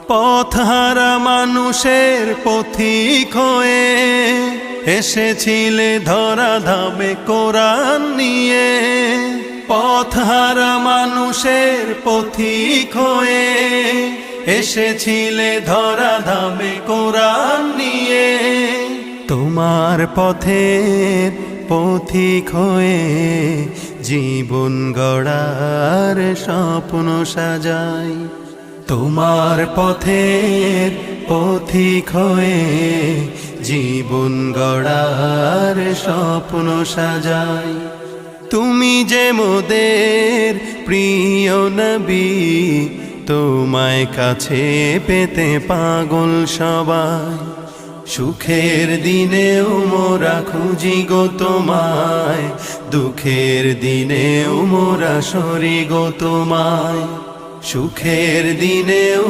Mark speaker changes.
Speaker 1: পথহারা মানুষের পথিক হয়ে এসেছিলে ধরা ধামে কোরআন নিয়ে। পথহারা মানুষের পথিক হয়ে এসেছিলে ধরা ধামে কোরআন নিয়ে। তোমার পথের পথিক হয়ে জীবন গড়ার স্বপ্ন সাজাই। তোমার পথের পথিক হয়ে জীবন গড়ার স্বপ্ন সাজাই। তুমি যে মোদের প্রিয় নবী, তোমায় কাছে পেতে পাগল সবাই। সুখের দিনেও মোরা খুঁজি গো তোমায়, দুঃখের দিনেও মোরা সরি গো তোমায়। সুখের দিনেও